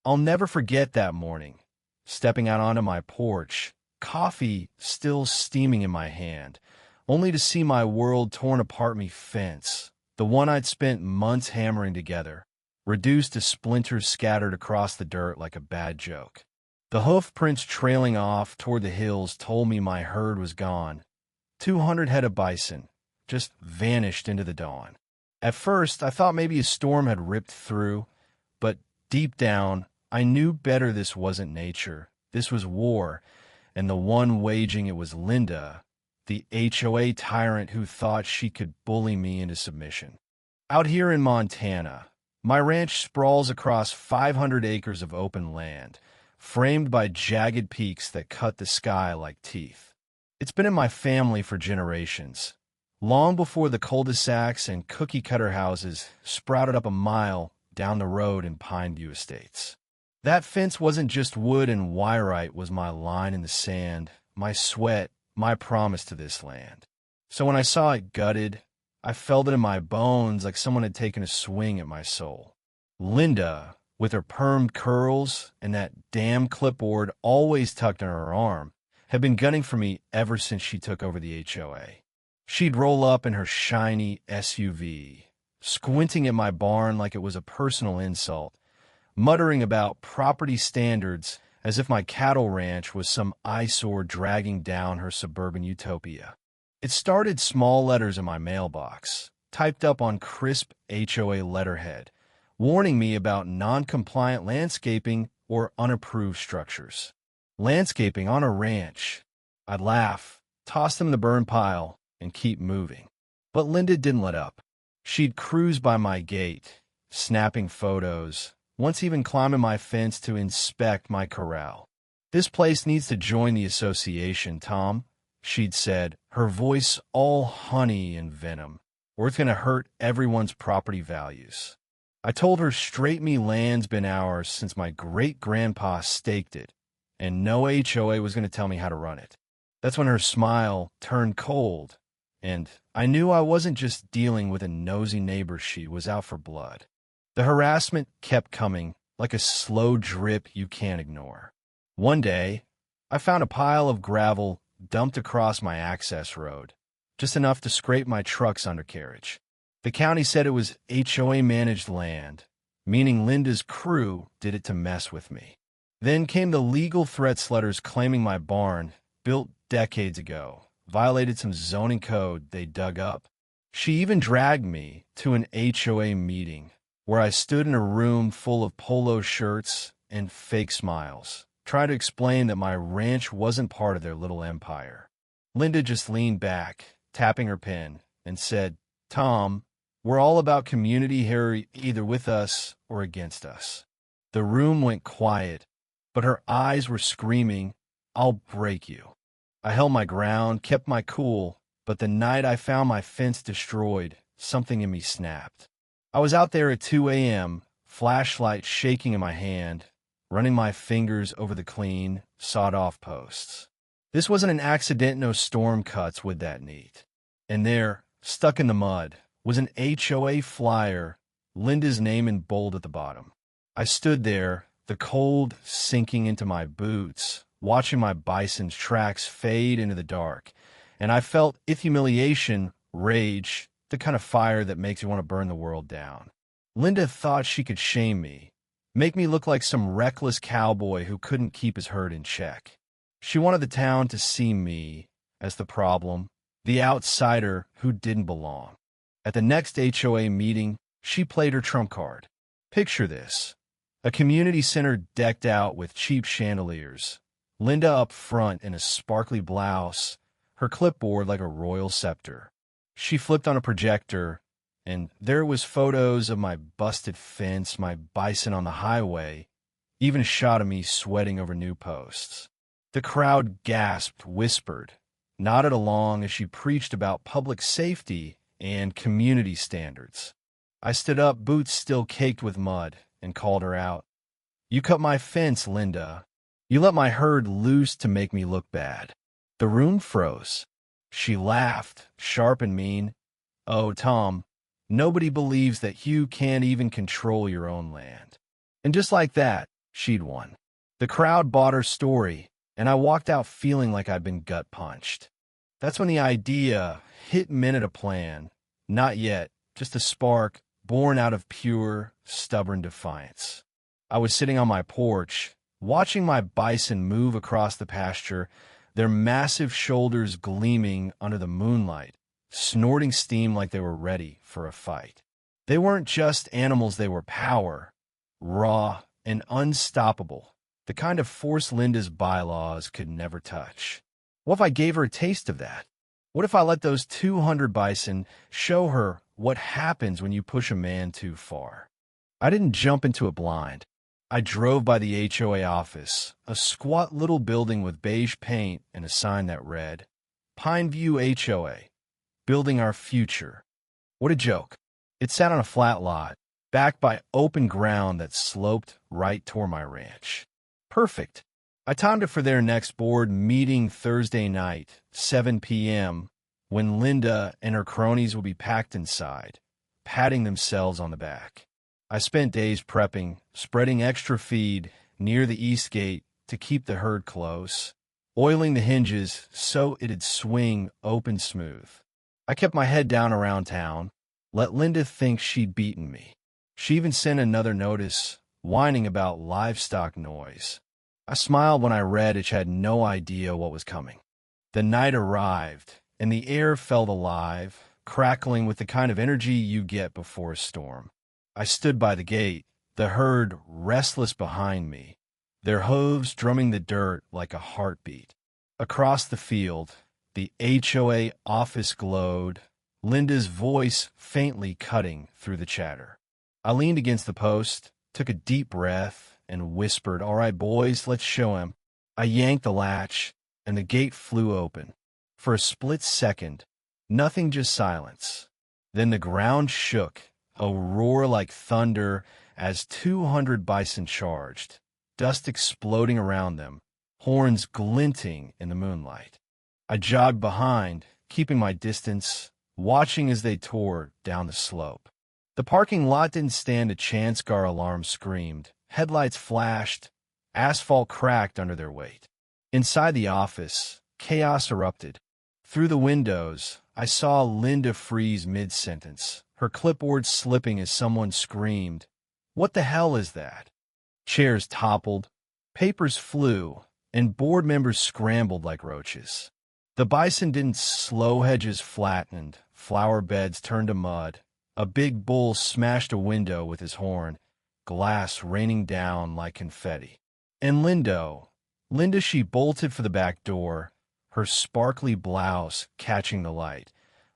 I'll never forget that morning, stepping out onto my porch, coffee still steaming in my hand, only to see my world torn apart. Me fence, the one I'd spent months hammering together, reduced to splinters scattered across the dirt like a bad joke. The hoof prints trailing off toward the hills told me my herd was gone. 200 head of bison just vanished into the dawn. At first, I thought maybe a storm had ripped through, but deep down, I knew better. This wasn't nature. This was war, and the one waging it was Linda, the HOA tyrant who thought she could bully me into submission. Out here in Montana, my ranch sprawls across 500 acres of open land, framed by jagged peaks that cut the sky like teeth. It's been in my family for generations, long before the cul-de-sacs and cookie-cutter houses sprouted up a mile down the road in Pine View Estates. That fence wasn't just wood and wire, was my line in the sand, my sweat, my promise to this land. So when I saw it gutted, I felt it in my bones like someone had taken a swing at my soul. Linda, with her permed curls and that damn clipboard always tucked in her arm, had been gunning for me ever since she took over the HOA. She'd roll up in her shiny SUV, squinting at my barn like it was a personal insult, muttering about property standards as if my cattle ranch was some eyesore dragging down her suburban utopia. It started small letters in my mailbox, typed up on crisp HOA letterhead, warning me about non-compliant landscaping or unapproved structures. Landscaping on a ranch. I'd laugh, toss them in the burn pile, and keep moving. But Linda didn't let up. She'd cruise by my gate, snapping photos, once even climbing my fence to inspect my corral. "This place needs to join the association, Tom," she'd said, her voice all honey and venom, "or it's going to hurt everyone's property values." I told her straight me land's been ours since my great-grandpa staked it, and no HOA was going to tell me how to run it. That's when her smile turned cold, and I knew I wasn't just dealing with a nosy neighbor. She was out for blood. The harassment kept coming, like a slow drip you can't ignore. One day, I found a pile of gravel dumped across my access road, just enough to scrape my truck's undercarriage. The county said it was HOA-managed land, meaning Linda's crew did it to mess with me. Then came the legal threats letters claiming my barn, built decades ago, violated some zoning code they dug up. She even dragged me to an HOA meeting, where I stood in a room full of polo shirts and fake smiles, trying to explain that my ranch wasn't part of their little empire. Linda just leaned back, tapping her pen, and said, "Tom, we're all about community here, either with us or against us." The room went quiet, but her eyes were screaming, "I'll break you." I held my ground, kept my cool, but the night I found my fence destroyed, something in me snapped. I was out there at 2 a.m., flashlight shaking in my hand, running my fingers over the clean, sawed-off posts. This wasn't an accident, no storm cuts with that neat. And there, stuck in the mud, was an HOA flyer, Linda's name in bold at the bottom. I stood there, the cold sinking into my boots, watching my bison's tracks fade into the dark, and I felt humiliation, rage, the kind of fire that makes you want to burn the world down. Linda thought she could shame me, make me look like some reckless cowboy who couldn't keep his herd in check. She wanted the town to see me as the problem, the outsider who didn't belong. At the next HOA meeting, she played her trump card. Picture this: a community center decked out with cheap chandeliers, Linda up front in a sparkly blouse, her clipboard like a royal scepter. She flipped on a projector, and there was photos of my busted fence, my bison on the highway, even a shot of me sweating over new posts. The crowd gasped, whispered, nodded along as she preached about public safety and community standards. I stood up, boots still caked with mud, and called her out. "You cut my fence, Linda. You let my herd loose to make me look bad." The room froze. She laughed, sharp and mean. "Oh, Tom, nobody believes that you can't even control your own land." And just like that, She'd won. The crowd bought her story, and I walked out feeling like I'd been gut punched. That's when the idea hit men at a plan. Not yet, just a spark born out of pure, stubborn defiance. I was sitting on my porch, watching my bison move across the pasture, their massive shoulders gleaming under the moonlight, snorting steam like they were ready for a fight. They weren't just animals, they were power, raw and unstoppable, the kind of force Linda's bylaws could never touch. What if I gave her a taste of that? What if I let those 200 bison show her what happens when you push a man too far? I didn't jump into it blind. I drove by the HOA office, a squat little building with beige paint and a sign that read, Pineview HOA, building our future. What a joke. It sat on a flat lot, backed by open ground that sloped right toward my ranch. Perfect. I timed it for their next board meeting Thursday night, 7 p.m., when Linda and her cronies will be packed inside, patting themselves on the back. I spent days prepping, spreading extra feed near the east gate to keep the herd close, oiling the hinges so it'd swing open smooth. I kept my head down around town, let Linda think she'd beaten me. She even sent another notice, whining about livestock noise. I smiled when I read it had no idea what was coming. The night arrived, and the air felt alive, crackling with the kind of energy you get before a storm. I stood by the gate, the herd restless behind me, their hooves drumming the dirt like a heartbeat. Across the field, the HOA office glowed, Linda's voice faintly cutting through the chatter. I leaned against the post, took a deep breath, and whispered, "All right, boys, let's show him." I yanked the latch, and the gate flew open. For a split second, nothing, just silence. Then the ground shook, a roar like thunder as 200 bison charged, dust exploding around them, horns glinting in the moonlight. I jogged behind, keeping my distance, watching as they tore down the slope. The parking lot didn't stand a chance. Car alarms screamed, headlights flashed, asphalt cracked under their weight. Inside the office, chaos erupted. Through the windows, I saw Linda freeze mid-sentence, her clipboard slipping as someone screamed, "What the hell is that?" Chairs toppled, papers flew, and board members scrambled like roaches. The bison didn't slow, hedges flattened, flower beds turned to mud. A big bull smashed a window with his horn, glass raining down like confetti. And Linda, she bolted for the back door, her sparkly blouse catching the light,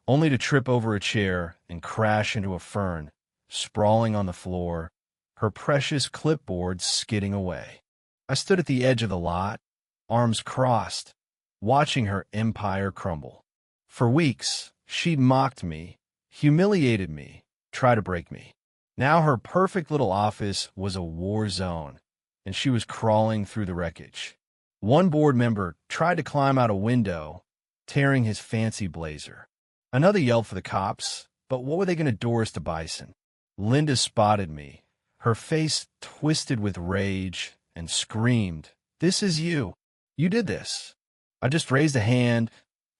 only to trip over a chair and crash into a fern, sprawling on the floor, her precious clipboard skidding away. I stood at the edge of the lot, arms crossed, watching her empire crumble. For weeks, she'd mocked me, humiliated me, tried to break me. Now her perfect little office was a war zone, and she was crawling through the wreckage. One board member tried to climb out a window, tearing his fancy blazer. Another yelled for the cops, but what were they going to do us to Bison? Linda spotted me, her face twisted with rage, and screamed, "This is you. You did this." I just raised a hand,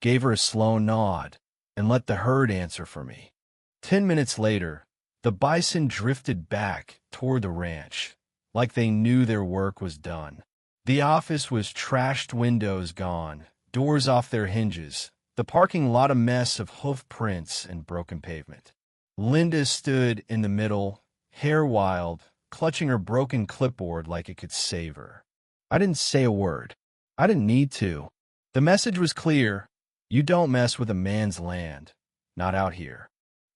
gave her a slow nod, and let the herd answer for me. 10 minutes later, the bison drifted back toward the ranch, like they knew their work was done. The office was trashed, windows gone, doors off their hinges, the parking lot a mess of hoof prints and broken pavement. Linda stood in the middle, hair wild, clutching her broken clipboard like it could save her. I didn't say a word. I didn't need to. The message was clear. You don't mess with a man's land. Not out here.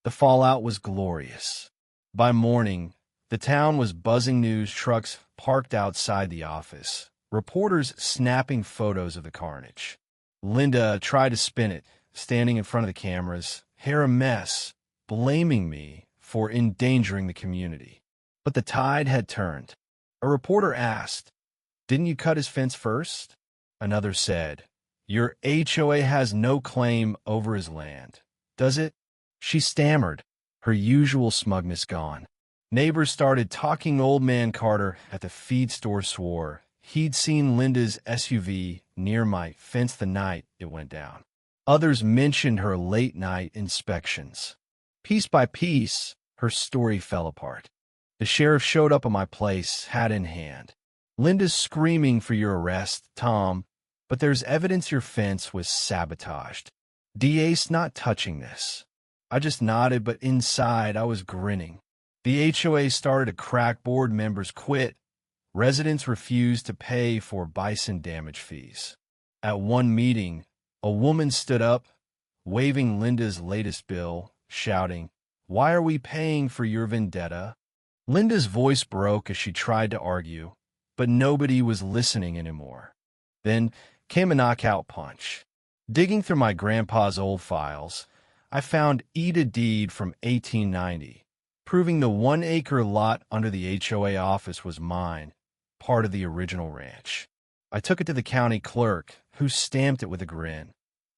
The fallout was glorious. By morning, the town was buzzing, news trucks parked outside the office, reporters snapping photos of the carnage. Linda tried to spin it, standing in front of the cameras, hair a mess, blaming me for endangering the community. But the tide had turned. A reporter asked, "Didn't you cut his fence first?" Another said, "Your HOA has no claim over his land, does it?" She stammered, her usual smugness gone. Neighbors started talking. Old man Carter at the feed store swore he'd seen Linda's SUV near my fence the night it went down. Others mentioned her late-night inspections. Piece by piece, her story fell apart. The sheriff showed up at my place, hat in hand. "Linda's screaming for your arrest, Tom, but there's evidence your fence was sabotaged. DA's not touching this." I just nodded, but inside I was grinning. The HOA started to crack. Board members quit. Residents refused to pay for Bison damage fees. At one meeting, a woman stood up, waving Linda's latest bill, shouting, "Why are we paying for your vendetta?" Linda's voice broke as she tried to argue, but nobody was listening anymore. Then came a knockout punch. Digging through my grandpa's old files, I found a deed from 1890, proving the 1-acre lot under the HOA office was mine, part of the original ranch. I took it to the county clerk, who stamped it with a grin.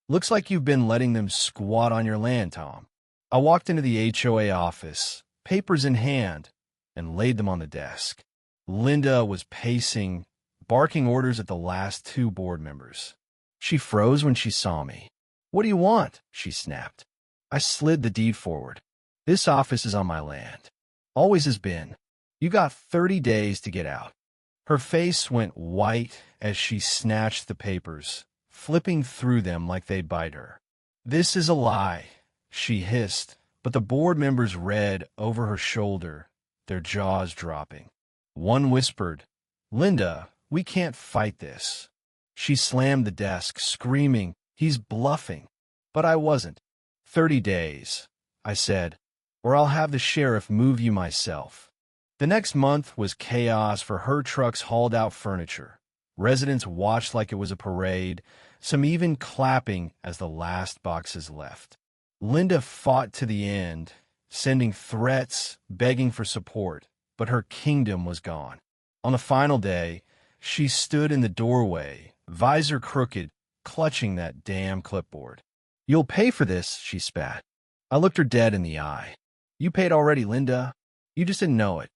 "Looks like you've been letting them squat on your land, Tom." I walked into the HOA office, papers in hand, and laid them on the desk. Linda was pacing, barking orders at the last two board members. She froze when she saw me. "What do you want?" she snapped. I slid the deed forward. "This office is on my land. Always has been. You got 30 days to get out." Her face went white as she snatched the papers, flipping through them like they'd bite her. "This is a lie," she hissed, but the board members read over her shoulder, their jaws dropping. One whispered, "Linda, we can't fight this." She slammed the desk, screaming, "He's bluffing." But I wasn't. 30 days, I said, "or I'll have the sheriff move you myself." The next month was chaos. For her trucks hauled out furniture. Residents watched like it was a parade, some even clapping as the last boxes left. Linda fought to the end, sending threats, begging for support, but her kingdom was gone. On the final day, she stood in the doorway, visor crooked, clutching that damn clipboard. "You'll pay for this," she spat. I looked her dead in the eye. "You paid already, Linda. You just didn't know it."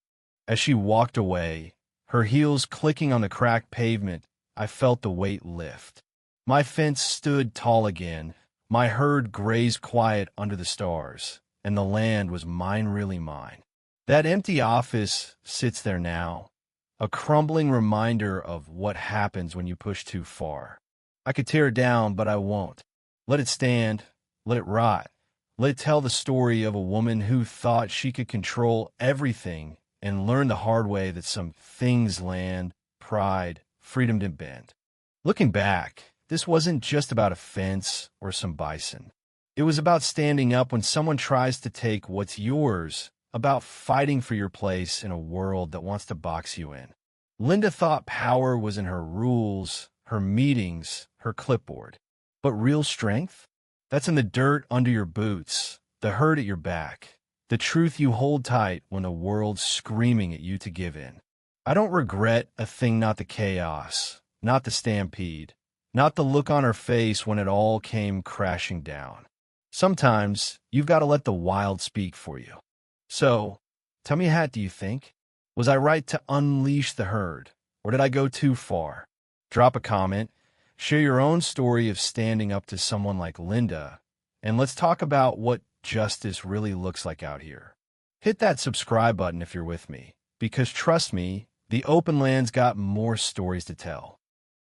As she walked away, her heels clicking on the cracked pavement, I felt the weight lift. My fence stood tall again. My herd grazed quiet under the stars, and the land was mine, really mine. That empty office sits there now, a crumbling reminder of what happens when you push too far. I could tear it down, but I won't. Let it stand, let it rot, let it tell the story of a woman who thought she could control everything and learned the hard way that some things, land, pride, freedom, didn't bend. Looking back, this wasn't just about a fence or some bison. It was about standing up when someone tries to take what's yours, about fighting for your place in a world that wants to box you in. Linda thought power was in her rules, her meetings, her clipboard. But real strength? That's in the dirt under your boots, the hurt at your back, the truth you hold tight when the world's screaming at you to give in. I don't regret a thing, not the chaos, not the stampede, not the look on her face when it all came crashing down. Sometimes you've got to let the wild speak for you. So, tell me, Hat, do you think? Was I right to unleash the herd, or did I go too far? Drop a comment, share your own story of standing up to someone like Linda, and let's talk about what justice really looks like out here. Hit that subscribe button if you're with me, because trust me, the open land's got more stories to tell.